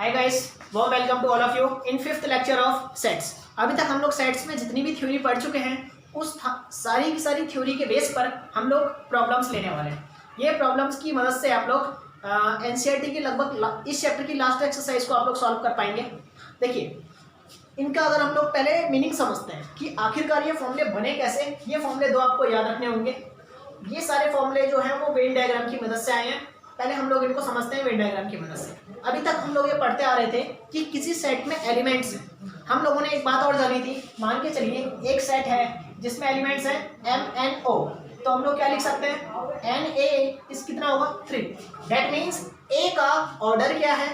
Hi guys, warm welcome to all of you in fifth lecture of sets. अभी तक हम लोग sets में जितनी भी थ्योरी पढ़ चुके हैं उस सारी की सारी थ्योरी के बेस पर हम लोग प्रॉब्लम्स लेने वाले हैं। ये प्रॉब्लम्स की मदद से आप लोग एनसीईआरटी की लगभग इस चैप्टर की लास्ट एक्सरसाइज को आप लोग सॉल्व कर पाएंगे। देखिए, इनका अगर हम लोग पहले मीनिंग समझते हैं कि आखिरकार ये फॉर्मूले बने कैसे। ये फॉर्मूले दो आपको याद रखने होंगे। ये सारे फॉर्मूले जो हैं वो वेन डायग्राम की मदद से आए हैं। पहले हम लोग इनको समझते हैं वेन डायग्राम की मदद से। अभी तक हम लोग ये पढ़ते आ रहे थे कि किसी सेट में एलिमेंट्स हैं। हम लोगों ने एक बात और जानी थी, मान के चलिए एक सेट है जिसमें एलिमेंट्स हैं MNO, तो हम लोग क्या लिख सकते हैं Na इस कितना होगा 3। दैट मीन्स A का ऑर्डर क्या है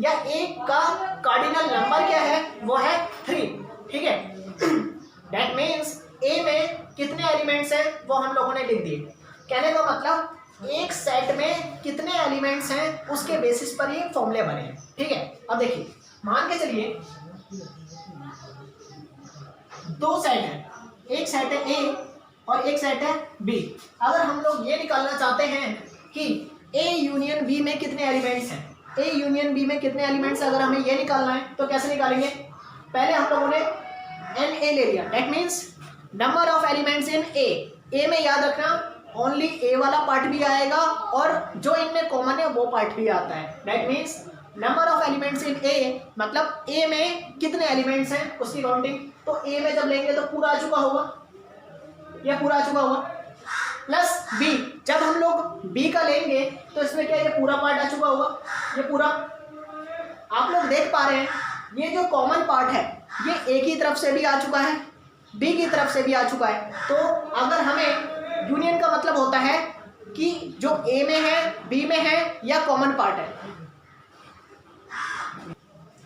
या A का कार्डिनल नंबर क्या है, वो है 3। ठीक है, दैट मीन्स A में कितने एलिमेंट्स हैं वो हम लोगों ने लिख दिए। कहने का मतलब एक सेट में कितने एलिमेंट्स हैं उसके बेसिस पर ये फॉर्मूले बने हैं। ठीक है, अब देखिए, मान के चलिए दो सेट हैं, एक सेट है A और एक सेट है B। अगर हम लोग ये निकालना चाहते हैं कि A यूनियन B में कितने एलिमेंट्स हैं, A यूनियन B में कितने एलिमेंट्स, अगर हमें ये निकालना है तो कैसे निकालेंगे। पहले हम लोगों ने Na ले लिया, that means number of elements in A में याद रखना ओनली A वाला पार्ट भी आएगा और जो इनमें कॉमन है वो पार्ट भी आता है। That means number of elements in A, मतलब A में कितने एलिमेंट्स हैं उसकी काउंटिंग। तो A में जब लेंगे तो पूरा आ चुका होगा, यह पूरा आ चुका होगा, प्लस B जब हम लोग B का लेंगे तो इसमें क्या ये पूरा पार्ट आ चुका होगा, ये पूरा। आप लोग देख पा रहे हैं ये जो कॉमन पार्ट है ये A की तरफ से भी आ चुका है, B की तरफ से भी आ चुका है। तो अगर हमें यूनियन का मतलब होता है कि जो A में है B में है या कॉमन पार्ट है।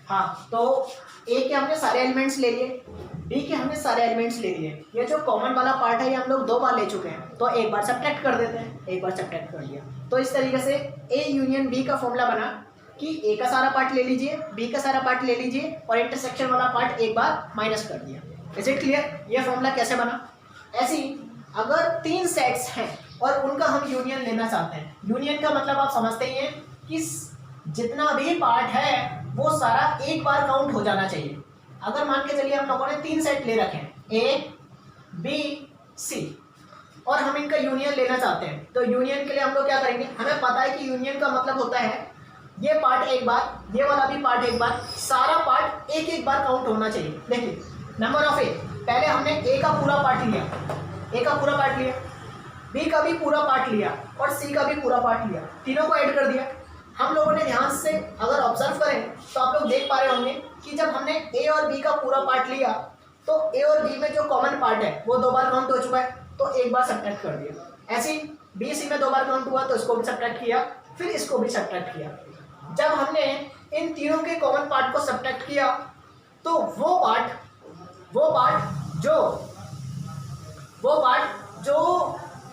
हाँ, तो A के हमने सारे एलिमेंट्स ले लिए, B के हमने सारे एलिमेंट्स ले लिए। ये जो कॉमन वाला पार्ट है ये हम लोग दो बार ले चुके हैं, तो एक बार सब्ट्रैक्ट कर देते हैं, एक बार सब्ट्रैक्ट कर लिया। तो इस तरीके से A यूनियन B का फॉर्मूला बना कि A का सारा पार्ट ले लीजिए, B का सारा पार्ट ले लीजिए और इंटरसेक्शन वाला पार्ट एक बार माइनस कर दिया। Is it clear? ये फॉर्मूला कैसे बना। ऐसी अगर तीन सेट्स हैं और उनका हम यूनियन लेना चाहते हैं, यूनियन का मतलब आप समझते ही हैं कि जितना भी पार्ट है वो सारा एक बार काउंट हो जाना चाहिए। अगर मान के चलिए हम लोगों ने तीन सेट ले रखे हैं A B C और हम इनका यूनियन लेना चाहते हैं, तो यूनियन के लिए हम लोग क्या करेंगे, हमें पता है कि यूनियन का मतलब होता है ये पार्ट एक बार, ये वाला भी पार्ट एक बार, सारा पार्ट एक एक बार काउंट होना चाहिए। देखिए, नंबर ऑफ A, पहले हमने A का पूरा पार्ट लिया, A का पूरा पार्ट लिया, B का भी पूरा पार्ट लिया और C का भी पूरा पार्ट लिया, तीनों को ऐड कर दिया। हम लोगों ने ध्यान से अगर ऑब्जर्व करें तो आप लोग देख पा रहे होंगे कि जब हमने A और B का पूरा पार्ट लिया तो A और B में जो कॉमन पार्ट है वो दो बार काउंट हो चुका है, तो एक बार सब्ट्रैक्ट कर दिया। ऐसे ही B C में दो बार काउंट हुआ तो इसको भी सब्ट्रैक्ट किया, फिर इसको भी सब्ट्रैक्ट किया। जब हमने इन तीनों के कॉमन पार्ट को सब्ट्रैक्ट किया तो वो पार्ट जो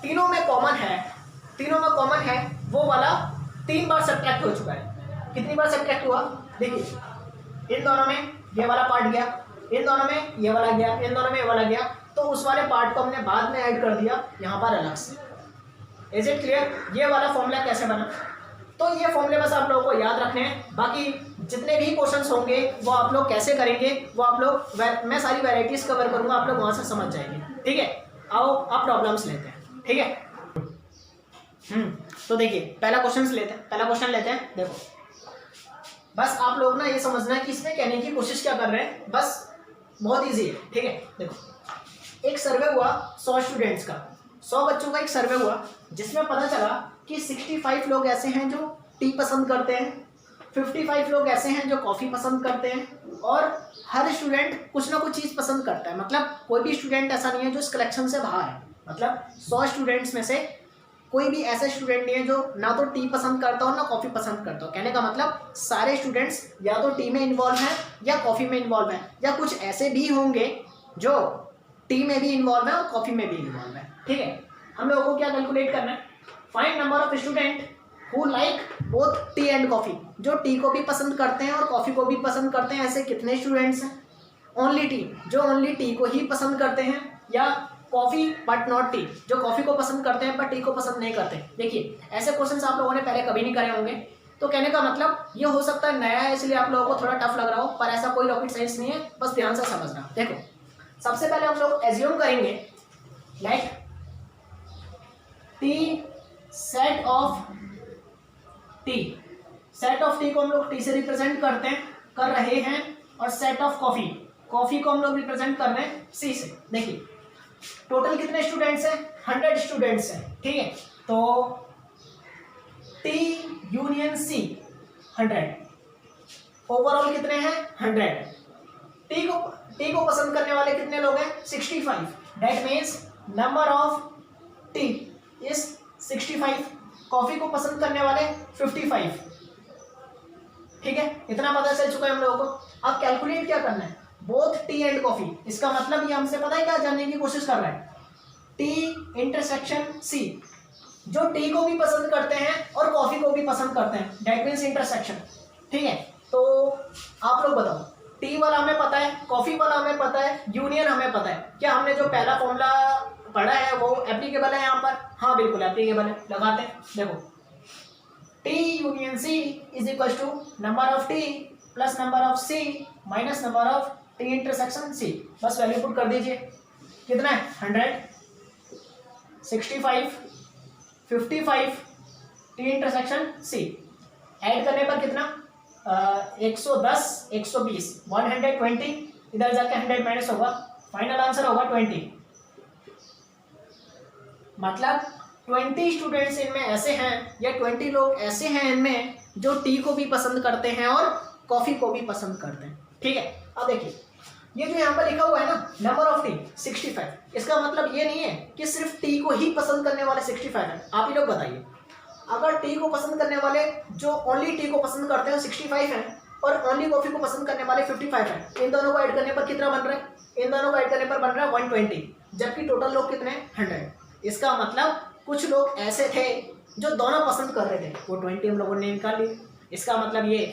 तीनों में कॉमन है वो वाला तीन बार सब्ट्रैक्ट हो चुका है। कितनी बार सब्ट्रैक्ट हुआ, देखिए, इन दोनों में ये वाला पार्ट गया, इन दोनों में ये वाला गया, इन दोनों में ये वाला गया, तो उस वाले पार्ट को हमने बाद में ऐड कर दिया यहाँ पर अलग से। Is it clear? ये वाला फॉर्मूला कैसे बना। तो ये फॉर्मूले बस आप लोगों को याद रखने हैं, बाकी जितने भी क्वेश्चंस होंगे वो आप लोग कैसे करेंगे वो आप लोग मैं सारी वैरायटीज कवर करूँगा, आप लोग वहाँ से समझ जाएंगे। ठीक है, आओ अब प्रॉब्लम्स लेते हैं। ठीक है, तो देखिए पहला क्वेश्चन लेते हैं। देखो, बस आप लोग ना ये समझना है कि इसमें कहने की कोशिश क्या कर रहे हैं, बस बहुत ईजी है। ठीक है, देखो, एक सर्वे हुआ 100 स्टूडेंट्स का, 100 बच्चों का एक सर्वे हुआ जिसमें पता चला कि 65 लोग ऐसे हैं जो टी पसंद करते हैं, 55 लोग ऐसे हैं जो कॉफ़ी पसंद करते हैं और हर स्टूडेंट कुछ ना कुछ चीज़ पसंद करता है। मतलब कोई भी स्टूडेंट ऐसा नहीं है जो इस कलेक्शन से बाहर है। मतलब 100 स्टूडेंट्स में से कोई भी ऐसा स्टूडेंट नहीं है जो ना तो टी पसंद करता हो ना कॉफ़ी पसंद करता हो। कहने का मतलब सारे स्टूडेंट्स या तो टी में इन्वॉल्व हैं या कॉफ़ी में इन्वॉल्व हैं, या कुछ ऐसे भी होंगे जो टी में भी इन्वॉल्व है और कॉफ़ी में भी इन्वॉल्व है। ठीक है, हम लोगों को क्या कैलकुलेट करना है, find number of student who like both T and coffee. जो टी को भी पसंद करते हैं और कॉफ़ी को भी पसंद करते हैं, ऐसे कितने स्टूडेंट्स हैं। ओनली टी, जो ओनली टी को ही पसंद करते हैं, या कॉफ़ी बट नॉट टी, जो कॉफ़ी को पसंद करते हैं पर टी को पसंद नहीं करते। देखिए, ऐसे क्वेश्चंस आप लोगों ने पहले कभी नहीं करे होंगे, तो कहने का मतलब ये हो सकता है नया है इसलिए आप लोगों को थोड़ा टफ लग रहा हो, पर ऐसा कोई रॉकेट साइंस नहीं है, बस ध्यान से समझना। देखो सबसे पहले हम लोग एज्यूम करेंगे like T set of T, set of T को हम लोग टी से रिप्रेजेंट कर रहे हैं, और सेट ऑफ कॉफी, कॉफी को हम लोग रिप्रेजेंट कर रहे हैं सी से। देखिए टोटल कितने स्टूडेंट्स हैं, 100 स्टूडेंट्स हैं, ठीक है। तो टी यूनियन सी 100, ओवरऑल कितने हैं 100। टी को पसंद करने वाले कितने लोग हैं 65, that means number of T is 65। Coffee को पसंद करने वाले 55, ठीक है। इतना पता चल चुका है हम लोगों को। अब कैलकुलेट क्या करना है, बोथ टी एंड कॉफी। इसका मतलब ये हमसे पता है क्या जानने की कोशिश कर रहा है, टी इंटरसेक्शन सी, जो टी को भी पसंद करते हैं और कॉफी को भी पसंद करते हैं, दैट मीन्स इंटरसेक्शन, ठीक है। तो आप लोग बताओ, टी वाला हमें पता है, कॉफी वाला हमें पता है, यूनियन हमें पता है, क्या हमने जो पहला फॉर्मूला पढ़ा है वो एप्लीकेबल है यहाँ पर? हाँ बिल्कुल एप्लीकेबल है, लगाते हैं। देखो T union C is equal to number of T plus number of C minus number of T intersection C. बस वैल्यू पुट कर दीजिए, कितना है 100, 65, 55, टी इंटरसेक्शन सी। ऐड करने पर कितना 110, 120, 120, इधर जाके 100 माइनस होगा, फाइनल आंसर होगा 20। मतलब 20 स्टूडेंट्स इनमें ऐसे हैं, या 20 लोग ऐसे हैं इनमें जो टी को भी पसंद करते हैं और कॉफ़ी को भी पसंद करते हैं, ठीक है। अब देखिए ये जो यहाँ पर लिखा हुआ है ना नंबर ऑफ टी 65, इसका मतलब ये नहीं है कि सिर्फ टी को ही पसंद करने वाले 65 हैं। आप ही लोग बताइए, अगर टी को पसंद करने वाले जो ओनली टी को पसंद करते हैं 65 हैं और ओनली कॉफ़ी को पसंद करने वाले 55 हैं, इन दोनों को ऐड करने पर कितना बन रहा है, इन दोनों को ऐड करने पर बन रहा है 120, जबकि टोटल लोग कितने हैं 100। इसका मतलब कुछ लोग ऐसे थे जो दोनों पसंद कर रहे थे, वो 20 हम लोगों ने निकाल लिए। इसका मतलब ये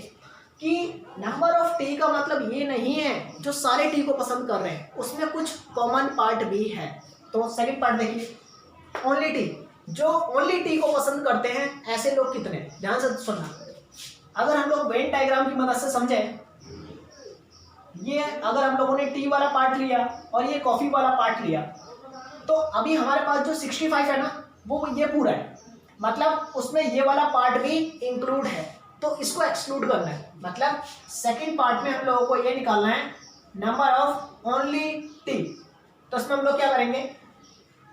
कि नंबर ऑफ टी का मतलब ये नहीं है जो सारे टी को पसंद कर रहे हैं, उसमें कुछ कॉमन पार्ट भी है। तो सेकंड पार्ट देखिए, ओनली टी, जो ओनली टी को पसंद करते हैं ऐसे लोग कितने, ध्यान से सुनना। अगर हम लोग वेन डायग्राम की मदद से समझें, ये अगर हम लोगों ने टी वाला पार्ट लिया और ये कॉफ़ी वाला पार्ट लिया, तो अभी हमारे पास जो 65 है ना वो ये पूरा है, मतलब उसमें ये वाला पार्ट भी इंक्लूड है, तो इसको एक्सक्लूड करना है। मतलब सेकंड पार्ट में हम लोगों को ये निकालना है नंबर ऑफ ओनली टी। तो इसमें हम लोग क्या करेंगे,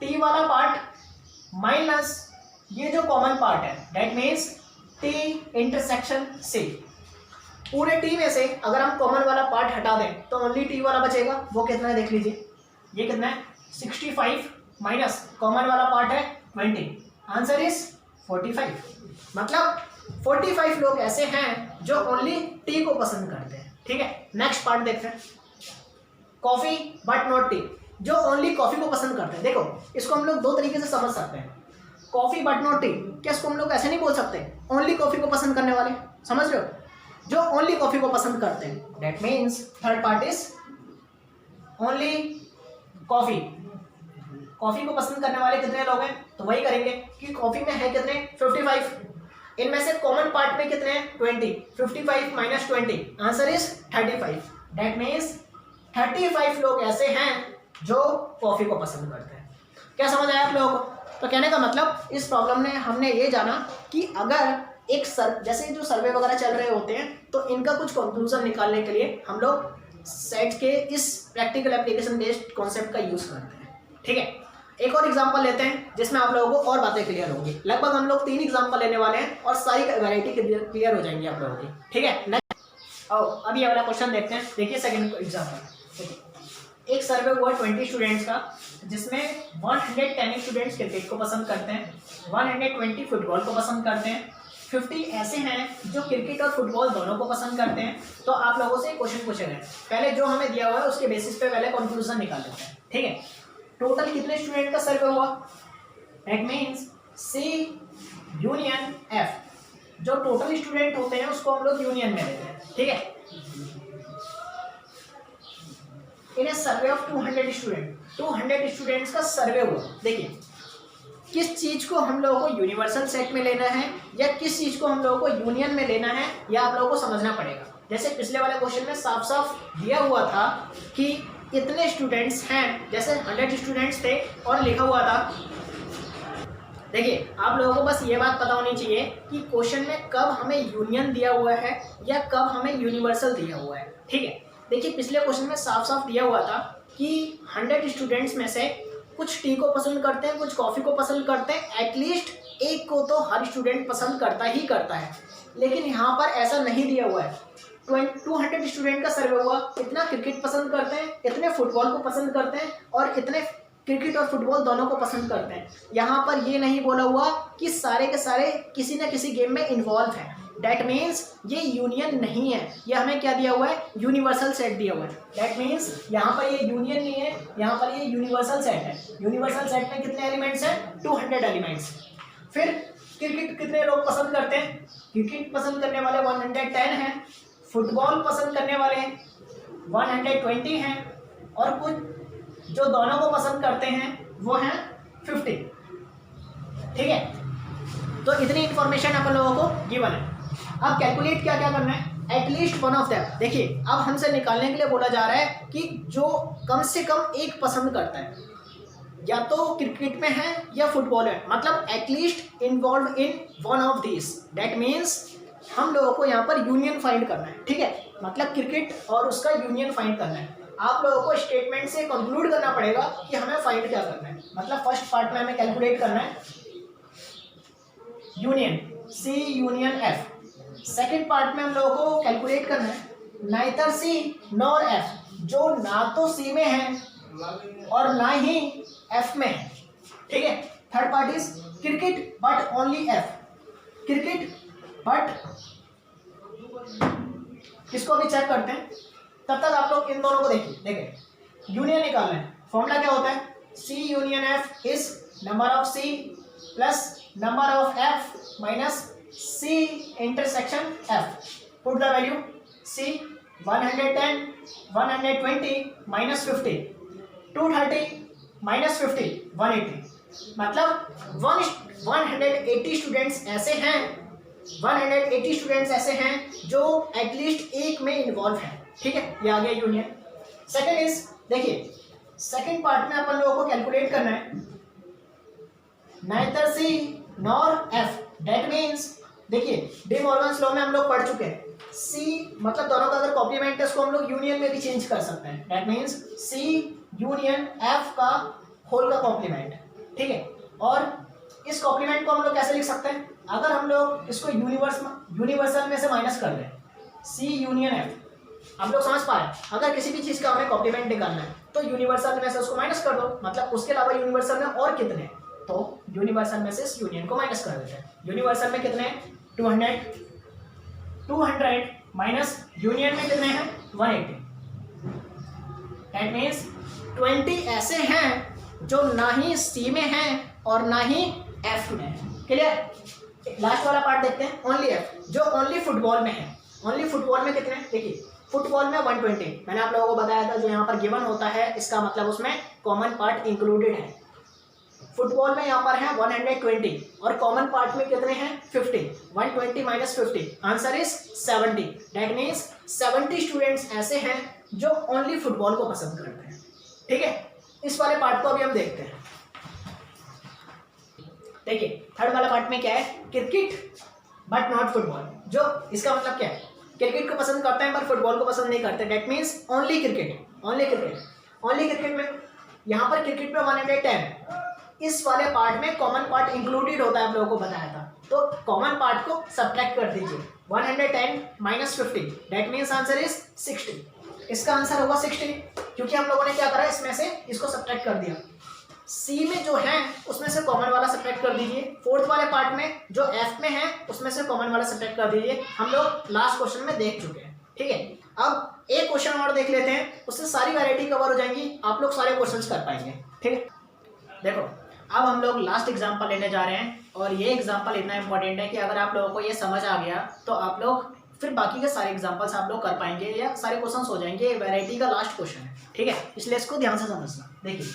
टी वाला पार्ट माइनस ये जो कॉमन पार्ट है, that means T intersection C. पूरे टी में से अगर हम कॉमन वाला पार्ट हटा दें तो ओनली टी वाला बचेगा, वो कितना है देख लीजिए, ये कितना है 65 माइनस कॉमन वाला पार्ट है 20, आंसर इज 45। मतलब 45 लोग ऐसे हैं जो ओनली टी को पसंद करते हैं, ठीक है। नेक्स्ट पार्ट देखते हैं, कॉफी बट नॉट टी, जो ओनली कॉफी को पसंद करते हैं। देखो इसको हम लोग दो तरीके से समझ सकते हैं, कॉफी बट नॉट टी, क्या इसको हम लोग ऐसे नहीं बोल सकते ओनली कॉफी को पसंद करने वाले, समझ रहे हो, जो ओनली कॉफी को पसंद करते हैं, that means third part is only coffee. Coffee को पसंद करने वाले कितने लोग हैं, तो वही करेंगे कि कॉफी में है कितने 55, इनमें से कॉमन पार्ट में कितने हैं 20, 55 minus 20, answer is 35। That means 35 लोग ऐसे हैं जो कॉफी को पसंद करते हैं। क्या समझ आया आप लोगों को? तो कहने का मतलब इस प्रॉब्लम में हमने ये जाना कि अगर एक जैसे जो सर्वे वगैरह चल रहे होते हैं तो इनका कुछ कंक्लूजन निकालने के लिए हम लोग सेट के इस प्रैक्टिकल एप्लीकेशन बेस्ड कॉन्सेप्ट का यूज़ करते हैं, ठीक है। एक और एग्जांपल लेते हैं जिसमें आप लोगों को और बातें क्लियर होंगी। लगभग हम लोग 3 एग्जांपल लेने वाले हैं और सारी वैरायटी क्लियर हो जाएंगी आप लोगों की, ठीक है। नेक्स्ट अभी ये वाला क्वेश्चन देखते हैं। देखिए सेकंड एग्जांपल, एक सर्वे हुआ 20 स्टूडेंट्स का, जिसमें 110 स्टूडेंट्स क्रिकेट को पसंद करते हैं, 120 फुटबॉल को पसंद करते हैं, 50 ऐसे हैं जो क्रिकेट और फुटबॉल दोनों को पसंद करते हैं। तो आप लोगों से क्वेश्चन पूछे गए, पहले जो हमें दिया हुआ है उसके बेसिस पे पहले कंक्लूजन निकाल लेते हैं, ठीक है। टोटल कितने स्टूडेंट का सर्वे हुआ, that means C union F, जो टोटल स्टूडेंट होते हैं उसको हम लोग यूनियन में लेते हैं, ठीक है। इन ए सर्वे ऑफ 200 स्टूडेंट्स का सर्वे हुआ। देखिए किस चीज़ को हम लोगों को यूनिवर्सल सेट में लेना है या किस चीज़ को हम लोगों को यूनियन में लेना है, यह आप लोगों को समझना पड़ेगा। जैसे पिछले वाले क्वेश्चन में साफ साफ दिया हुआ था कि इतने स्टूडेंट्स हैं, जैसे 100 स्टूडेंट्स थे और लिखा हुआ था। देखिए आप लोगों को बस ये बात पता होनी चाहिए कि क्वेश्चन में कब हमें यूनियन दिया हुआ है या कब हमें यूनिवर्सल दिया हुआ है। ठीक है, देखिए पिछले क्वेश्चन में साफ साफ दिया हुआ था कि 100 स्टूडेंट्स में से कुछ टी को पसंद करते हैं, कुछ कॉफ़ी को पसंद करते हैं, एटलीस्ट एक को तो हर स्टूडेंट पसंद करता ही करता है। लेकिन यहाँ पर ऐसा नहीं दिया हुआ है। 200 स्टूडेंट का सर्वे हुआ, इतना क्रिकेट पसंद करते हैं, इतने फुटबॉल को पसंद करते हैं और इतने क्रिकेट और फुटबॉल दोनों को पसंद करते हैं। यहाँ पर ये नहीं बोला हुआ कि सारे के सारे किसी न किसी गेम में इन्वॉल्व हैं। डैट मीन्स ये यूनियन नहीं है, ये हमें क्या दिया हुआ है, यूनिवर्सल सेट दिया हुआ है। डैट मीन्स यहाँ पर ये यूनियन नहीं है, यहाँ पर ये यूनिवर्सल सेट है। यूनिवर्सल सेट में कितने एलिमेंट्स हैं, 200 एलिमेंट्स। फिर क्रिकेट कितने लोग पसंद करते हैं, क्रिकेट पसंद करने वाले 110 हैं, फुटबॉल पसंद करने वाले 120 हैं और कुछ जो दोनों को पसंद करते हैं वो हैं 50। ठीक है, तो इतनी इंफॉर्मेशन अपन लोगों को गिवन है। अब कैलकुलेट क्या क्या करना है, एटलीस्ट वन ऑफ दैम। देखिए अब हमसे निकालने के लिए बोला जा रहा है कि जो कम से कम एक पसंद करता है, या तो क्रिकेट में है या फुटबॉल है, मतलब at least involve in one of this. That means हम लोगों को यहाँ पर यूनियन फाइंड करना है। ठीक है, मतलब क्रिकेट और उसका यूनियन फाइंड करना है। आप लोगों को स्टेटमेंट से कंक्लूड करना पड़ेगा कि हमें फाइंड क्या करना है। मतलब फर्स्ट पार्ट में हमें कैलकुलेट करना है यूनियन, सी यूनियन एफ। सेकेंड पार्ट में हम लोगों को कैलकुलेट करना है नाइदर सी नॉर एफ, जो ना तो सी में है और ना ही एफ में है। ठीक है, third part is cricket but only F, cricket but, इसको भी चेक करते हैं। तब तक आप लोग इन दोनों को देखिए। देखें यूनियन निकालना है, फॉर्मूला क्या होता है, C union F is number of C plus number of F minus C intersection F. Put the value C 110 120 minus 50, 230 minus 50 180। मतलब 180 स्टूडेंट्स ऐसे हैं, 180 स्टूडेंट्स ऐसे हैं जो एटलीस्ट एक में इन्वॉल्व हैं। ठीक है, ये आ गया यूनियन। सेकंड इज, देखिए सेकंड पार्ट में अपन लोगों को कैलकुलेट करना है neither C nor F. That means देखिए डी मॉर्गन्स लॉ में हम लोग पढ़ चुके हैं, सी मतलब दोनों का अगर कॉम्प्लीमेंट है उसको हम लोग यूनियन में भी चेंज कर सकते हैं। That means C union F का होल का कॉम्प्लीमेंट। ठीक है, और इस कॉम्प्लीमेंट को हम लोग कैसे लिख सकते हैं, अगर हम लोग इसको यूनिवर्सल में से माइनस कर दें, सी यूनियन एफ। आप लोग समझ पा रहे हैं, अगर किसी भी चीज़ का हमें कॉम्प्लीमेंट निकालना है तो यूनिवर्सल में से उसको माइनस कर दो, मतलब उसके अलावा यूनिवर्सल में और कितने हैं, तो यूनिवर्सल में से इस यूनियन को माइनस कर देते हैं। यूनिवर्सल में कितने हैं, 200 माइनस यूनियन में कितने हैं, 180। दैट मीन्स 20 ऐसे हैं जो ना ही सी में हैं और ना ही एफ में है। क्लियर। लास्ट वाला पार्ट देखते हैं, ओनली एफ, जो ओनली फुटबॉल में है। ओनली फुटबॉल में कितने, देखिए फुटबॉल में 120, मैंने आप लोगों को बताया था जो यहाँ पर गिवन होता है इसका मतलब उसमें कॉमन पार्ट इंक्लूडेड है। फुटबॉल में यहाँ पर है 120 और कॉमन पार्ट में कितने हैं, 50। 120 minus 50, answer is 70। That means 70 students ऐसे हैं जो ओनली फुटबॉल को पसंद करते हैं। ठीक है, इस वाले पार्ट को अभी हम देखते हैं। देखिए थर्ड वाला पार्ट में क्या है, क्रिकेट बट नॉट फुटबॉल। जो इसका मतलब क्या है, क्रिकेट को पसंद करते हैं पर फुटबॉल को पसंद नहीं करते। That means only cricket, only cricket. Only cricket में यहाँ पर क्रिकेट में 110, इस वाले पार्ट में कॉमन पार्ट इंक्लूडेड होता है, आप लोगों को बताया था। तो कॉमन पार्ट को सब्ट्रैक्ट कर दीजिए, 110 minus 50, that means answer is 60। इसका आंसर होगा 60, क्योंकि हम लोगों ने क्या करा, इसमें से इसको सब्ट्रैक्ट कर दिया। सी में जो है उसमें से कॉमन वाला सब्ट्रैक्ट कर दीजिए, फोर्थ वाले पार्ट में जो एफ में है उसमें से कॉमन वाला सब्ट्रैक्ट कर दीजिए। हम लोग लास्ट क्वेश्चन में देख चुके हैं। ठीक है, अब एक क्वेश्चन और देख लेते हैं, उससे सारी वैरायटी कवर हो जाएंगी, आप लोग सारे क्वेश्चंस कर पाएंगे। ठीक है, देखो अब हम लोग लास्ट एग्जाम्पल लेने जा रहे हैं, और ये एग्जाम्पल इतना इंपॉर्टेंट है कि अगर आप लोगों को ये समझ आ गया तो आप लोग फिर बाकी के सारे एग्जाम्पल्स आप लोग कर पाएंगे या सारे क्वेश्चंस हो जाएंगे। वैरायटी का लास्ट क्वेश्चन है। ठीक है, इसलिए इसको ध्यान से समझना। देखिए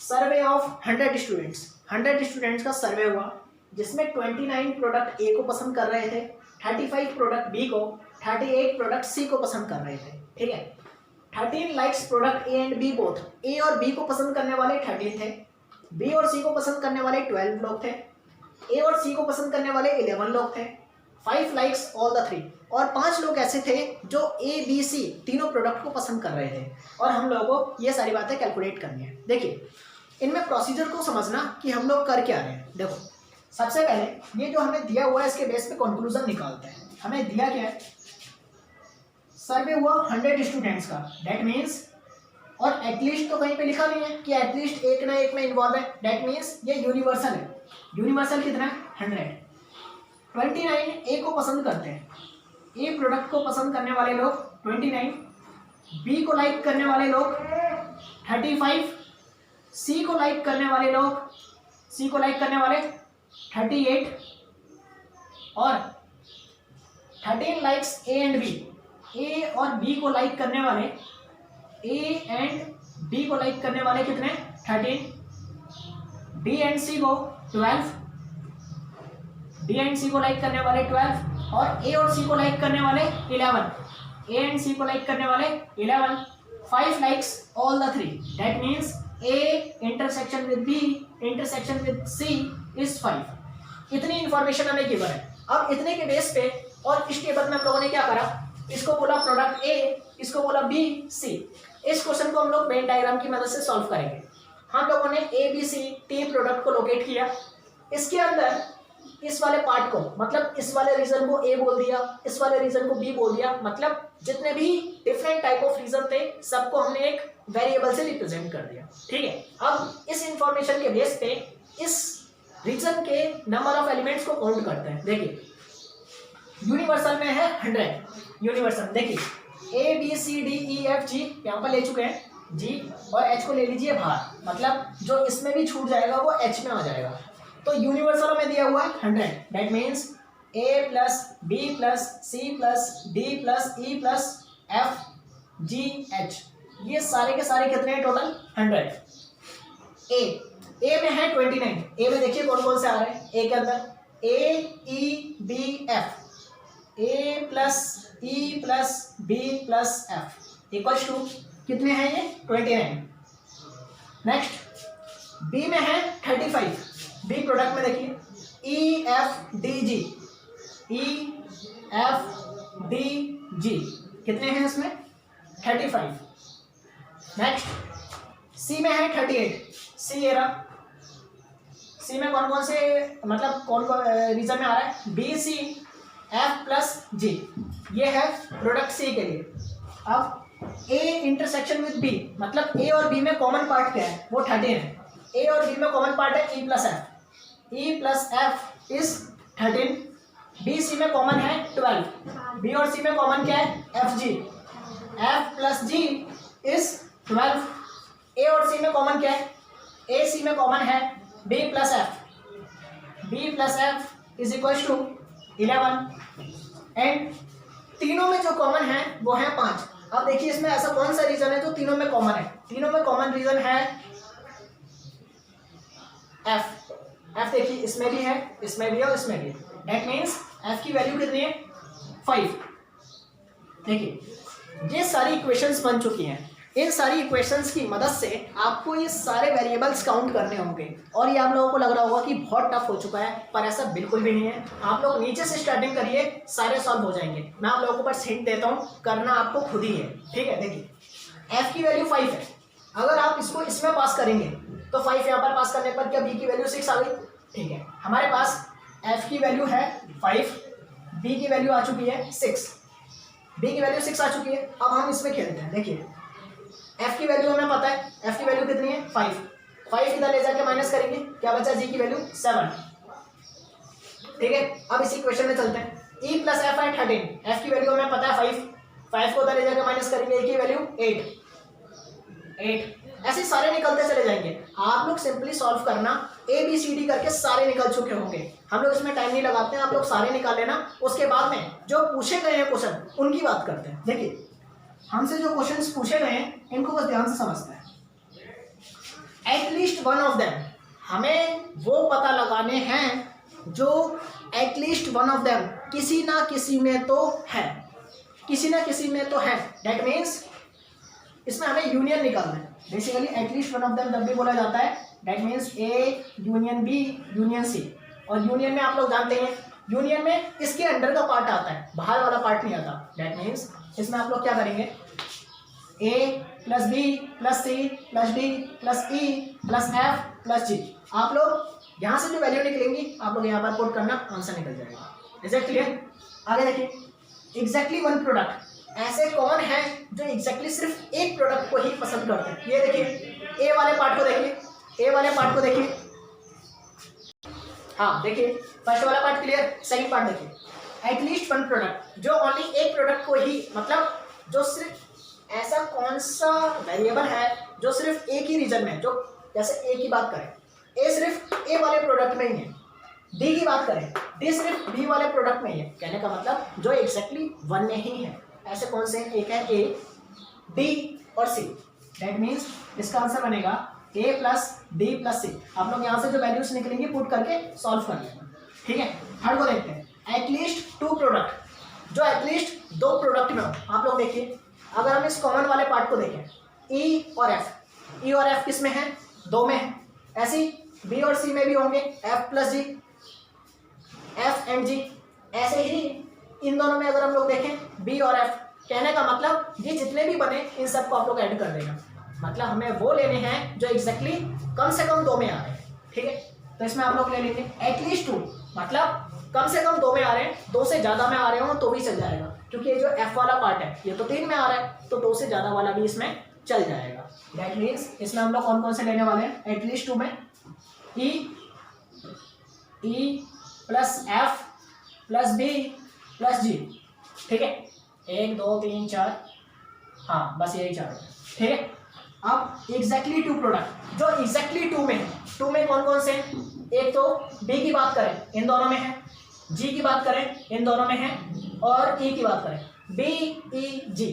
सर्वे ऑफ 100 स्टूडेंट्स, 100 स्टूडेंट्स का सर्वे हुआ जिसमें 29 प्रोडक्ट ए को पसंद कर रहे थे, 35 प्रोडक्ट बी को, 38 प्रोडक्ट सी को पसंद कर रहे थे। ठीक है, 13 likes product A and B both. A और बी को पसंद करने वाले 13 थे, बी और सी को पसंद करने वाले 12 लोग थे, ए और सी को पसंद करने वाले 11 लोग थे। 5 लाइक्स ऑल द 3, और 5 लोग ऐसे थे जो ए बी सी तीनों प्रोडक्ट को पसंद कर रहे थे। और हम लोगों को ये सारी बातें कैलकुलेट करनी है। देखिए इनमें प्रोसीजर को समझना कि हम लोग कर क्या रहे हैं। देखो सबसे पहले ये जो हमें दिया हुआ है इसके बेस पे कंक्लूजन निकालते हैं। हमें दिया क्या है, सर्वे हुआ 100 स्टूडेंट्स का, दैट मीन्स, और एटलीस्ट तो कहीं पे लिखा नहीं है कि एटलीस्ट एक ना एक में इन्वॉल्व है, दैट मीन्स ये यूनिवर्सल है। यूनिवर्सल कितना है, 100। 29 ए को पसंद करते हैं, ए प्रोडक्ट को पसंद करने वाले लोग 29, बी को लाइक करने वाले लोग 35, सी को लाइक करने वाले लोग 38, और 13 लाइक्स ए एंड बी, ए और बी को लाइक करने वाले, ए एंड बी को लाइक करने वाले कितने, 13, बी एंड सी को 12, बी एंड सी को लाइक करने वाले 12, और ए और सी को लाइक करने वाले 11, ए एंड सी को लाइक करने वाले 11। 5 likes all the 3, that means A intersection with B intersection with C is 5। इतनी इंफॉर्मेशन हमें गिवन है। अब इतने के बेस पे और इस टेबल में हम लोगों ने क्या करा, इसको बोला प्रोडक्ट ए, इसको बोला बी सी। इस क्वेश्चन को हम लोग वेन डायग्राम की मदद से सॉल्व करेंगे। हम लोगों ने ए बी सी 3 प्रोडक्ट को लोकेट किया, इसके अंदर इस वाले पार्ट को, मतलब इस वाले रीजन को ए बोल दिया, इस वाले रीजन को बी बोल दिया, मतलब जितने भी डिफरेंट टाइप ऑफ रीजन थे सबको हमने एक वेरिएबल से रिप्रेजेंट कर दिया। ठीक है, अब इस इंफॉर्मेशन के बेस पे इस रीजन के नंबर ऑफ एलिमेंट्स को काउंट करते हैं। देखिए यूनिवर्सल में है 100, यूनिवर्सल देखिए A B C D E F G यहाँ पर ले चुके हैं, जी और एच को ले लीजिए बाहर, मतलब जो इसमें भी छूट जाएगा वो एच में आ जाएगा। तो यूनिवर्सल में दिया हुआ है 100, that means A plus B plus C plus D plus E plus F G H, ये सारे के सारे कितने हैं टोटल, 100। ए में है 29, ए में देखिए कौन कौन से आ रहे हैं, ए के अंदर A E B F, A plus E plus B plus F equals to कितने हैं ये 29। नेक्स्ट बी में है 35, बी प्रोडक्ट में देखिए E F D G, E F D G कितने हैं इसमें 35। नेक्स्ट सी में है 38, सी ये रहा, सी में कौन कौन से, मतलब कौन कौन रीजन में आ रहा है, बी सी एफ प्लस जी, ये है प्रोडक्ट सी के लिए। अब ए इंटरसेक्शन विद बी, मतलब ए और बी में कॉमन पार्ट क्या है, वो 13 है। ए और बी में कॉमन पार्ट है E plus F, E plus F is 13। B C में कॉमन है 12, बी और सी में कॉमन क्या है, F G, F plus G is 12। A और सी में कॉमन क्या है, ए सी में कॉमन है B plus F, B plus F is equal to 11। And तीनों में जो कॉमन है वो है 5। अब देखिए इसमें ऐसा कौन सा रीजन है जो तीनों में कॉमन है, तीनों में कॉमन रीजन है एफ। एफ देखिए इसमें भी है, इसमें भी है और इसमें भी है, दैट मीन्स एफ की वैल्यू कितनी है 5। देखिए ये सारी इक्वेशंस बन चुकी हैं, इन सारी इक्वेशंस की मदद से आपको ये सारे वेरिएबल्स काउंट करने होंगे। और ये आप लोगों को लग रहा होगा कि बहुत टफ हो चुका है, पर ऐसा बिल्कुल भी नहीं है। आप लोग नीचे से स्टार्टिंग करिए, सारे सॉल्व हो जाएंगे। मैं आप लोगों को बस हिंट देता हूँ, करना आपको खुद ही है। ठीक है, देखिए एफ की वैल्यू 5 है, अगर आप इसको इसमें पास करेंगे तो 5 यहाँ पर पास करने पर क्या बी की वैल्यू 6 आ गई। ठीक है, हमारे पास एफ की वैल्यू है 5, बी की वैल्यू आ चुकी है 6, बी की वैल्यू 6 आ चुकी है। अब हम इसमें खेलते हैं। देखिए एफ की वैल्यू हमें पता है, एफ की वैल्यू कितनी है 5, 5 इधर ले जाके माइनस करेंगे, क्या बचा जी की वैल्यू 7। ठीक है, अब इसी क्वेश्चन में चलते हैं। ई प्लस एफ है 13, एफ की वैल्यू हमें पता है 5, 5 को उधर ले जाके माइनस करेंगे, ए की वैल्यू 8। ऐसे सारे निकलते चले जाएंगे। आप लोग सिंपली सॉल्व करना, ए बी सी डी करके सारे निकल चुके होंगे। हम लोग इसमें टाइम नहीं लगाते हैं, आप लोग सारे निकाल लेना। उसके बाद में जो पूछे गए हैं क्वेश्चन उनकी बात करते हैं। देखिए हमसे जो क्वेश्चंस पूछे गए हैं इनको बस ध्यान से समझते हैं। एटलीस्ट वन ऑफ देम, हमें वो पता लगाने हैं जो एटलीस्ट वन ऑफ देम किसी ना किसी में तो है, किसी ना किसी में तो है। दैट मीन्स इसमें हमें यूनियन निकालना है। Basically at least one of them जब भी बोला जाता है that means A union B union C. और यूनियन में आप लोग जानते हैं यूनियन में इसके अंडर का पार्ट आता है, बाहर वाला पार्ट नहीं आता। दैट मीन्स इसमें आप लोग क्या करेंगे, A plus B plus C plus D plus E plus F plus G. आप लोग यहाँ से जो वैल्यू निकलेंगी आप लोग यहाँ पर पुट करना, आंसर निकल जाएगा। Is it clear? आगे देखिए, एग्जैक्टली वन प्रोडक्ट। ऐसे कौन है जो एग्जैक्टली सिर्फ एक प्रोडक्ट को ही पसंद करते हैं? ये देखिए, ए वाले पार्ट को देखिए, ए वाले पार्ट को देखिए। हाँ देखिए, फर्स्ट वाला पार्ट क्लियर, सेकंड पार्ट देखिए, एटलीस्ट वन प्रोडक्ट जो ओनली एक प्रोडक्ट को ही, मतलब जो सिर्फ ऐसा कौन सा वेरिएबल है जो सिर्फ एक ही रीजन में, जो जैसे ए की बात करें, ए सिर्फ ए वाले प्रोडक्ट में ही है। डी की बात करें, डी सिर्फ बी वाले प्रोडक्ट में ही है। कहने का मतलब जो एग्जैक्टली वन में ही है। ऐसे कौन से? एक है ए, डी और सी। दैट मीन्स इसका आंसर बनेगा ए प्लस डी प्लस सी। आप लोग यहाँ से जो वैल्यूज निकलेंगे पुट करके सॉल्व कर लेना, ठीक है। थर्ड को देखते हैं, एटलीस्ट टू प्रोडक्ट, जो एटलीस्ट दो प्रोडक्ट में हो। आप लोग देखिए, अगर हम इस कॉमन वाले पार्ट को देखें, ई और एफ, ई और एफ किस में है? दो में है। ऐसी बी और सी में भी होंगे, F plus G, F and G. ऐसे ही इन दोनों में अगर हम लोग देखें बी और एफ, कहने का मतलब ये जितने भी बने इन सबको आप लोग ऐड कर देगा। मतलब हमें वो लेने हैं जो एग्जैक्टली कम से कम दो में आ रहे हैं, ठीक है। तो इसमें आप लोग ले लेंगे एटलीस्ट टू, मतलब कम से कम दो में आ रहे हैं, दो से ज़्यादा में आ रहे हो तो भी चल जाएगा, क्योंकि ये जो एफ वाला पार्ट है ये तो तीन में आ रहा है, तो दो से ज़्यादा वाला भी इसमें चल जाएगा। दैट मीन्स इसमें हम लोग कौन कौन से लेने वाले हैं? एटलीस्ट टू में E plus F plus B plus G, ठीक है। 1 2 3 4, हाँ बस यही चार, ठीक है। अब एग्जैक्टली टू प्रोडक्ट जो एग्जैक्टली टू में है, टू में कौन कौन से? एक तो बी की बात करें इन दोनों में है, जी की बात करें इन दोनों में है, और ई की बात करें बी ई जी,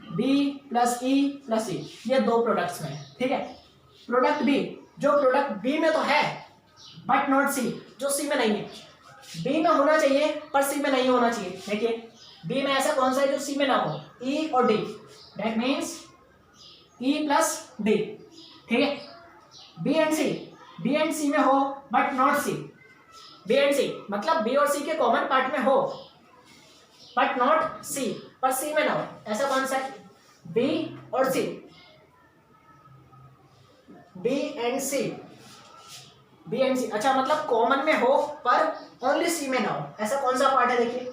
बी प्लस ई प्लस ई, ये दो प्रोडक्ट्स में है, ठीक है। प्रोडक्ट बी, जो प्रोडक्ट बी में तो है बट नॉट सी, जो सी में नहीं है। बी में होना चाहिए पर सी में नहीं होना चाहिए। देखिए बी में ऐसा कौन सा है जो सी में ना हो? ई और D. That means E plus D, ठीक है। बी एंड सी में हो but not C. B and C मतलब बी और सी के कॉमन पार्ट में हो बट नॉट सी, पर सी में ना हो। ऐसा कौन सा है? बी और C, B and C, B and C. अच्छा, मतलब कॉमन में हो पर ओनली सी में ना हो। ऐसा कौन सा पार्ट है? देखिए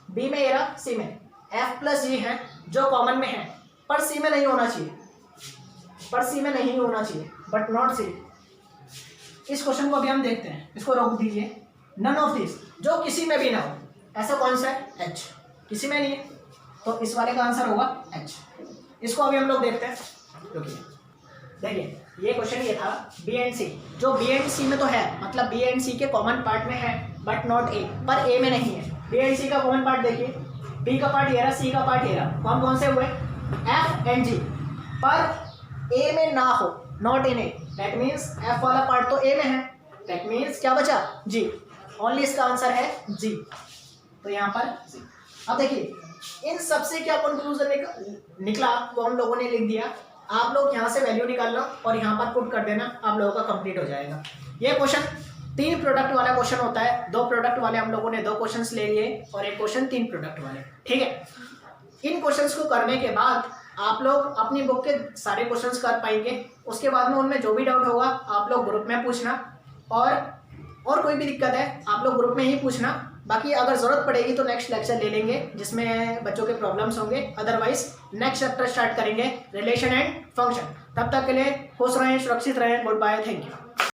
बी में ये रहा, सी में एफ प्लस जी है जो कॉमन में है पर सी में नहीं होना चाहिए, पर सी में नहीं होना चाहिए बट नॉट सी। इस क्वेश्चन को अभी हम देखते हैं, इसको रोक दीजिए। नन ऑफ दिस, जो किसी में भी ना हो। ऐसा कौन सा है? एच, किसी में नहीं है, तो इस वाले का आंसर होगा एच। इसको अभी हम लोग देखते हैं। देखिए ये क्वेश्चन ये था बी एंड सी, जो बी एंड सी में तो है, मतलब बी एंड सी के कॉमन पार्ट में है बट नॉट ए, पर ए में नहीं है। बी एंड सी का कॉमन पार्ट देखिए, बी का पार्ट ये रहा, सी का पार्ट ये रहा, कौन कौन से हुए? एफ एंड जी, पर ए में ना हो, not in A. That means F वाला पार्ट तो ए में है, दैट मीन्स क्या बचा? जी। ओनली इसका आंसर है जी, तो यहाँ पर जी। अब देखिए इन सबसे क्या कंक्लूजन निकला वो हम लोगों ने लिख दिया। आप लोग यहाँ से वैल्यू निकालना और यहाँ पर पुट कर देना, आप लोगों का कंप्लीट हो जाएगा। ये क्वेश्चन 3 प्रोडक्ट वाला क्वेश्चन होता है। 2 प्रोडक्ट वाले हम लोगों ने 2 क्वेश्चंस ले लिए और एक क्वेश्चन 3 प्रोडक्ट वाले, ठीक है। इन क्वेश्चंस को करने के बाद आप लोग अपनी बुक के सारे क्वेश्चंस कर पाएंगे। उसके बाद में उनमें जो भी डाउट होगा आप लोग ग्रुप में पूछना, और कोई भी दिक्कत है आप लोग ग्रुप में ही पूछना। बाकी अगर ज़रूरत पड़ेगी तो नेक्स्ट लेक्चर ले लेंगे जिसमें बच्चों के प्रॉब्लम्स होंगे। अदरवाइज नेक्स्ट चैप्टर स्टार्ट करेंगे रिलेशन एंड फंक्शन। तब तक के लिए खुश रहें, सुरक्षित रहें। Goodbye, thank you.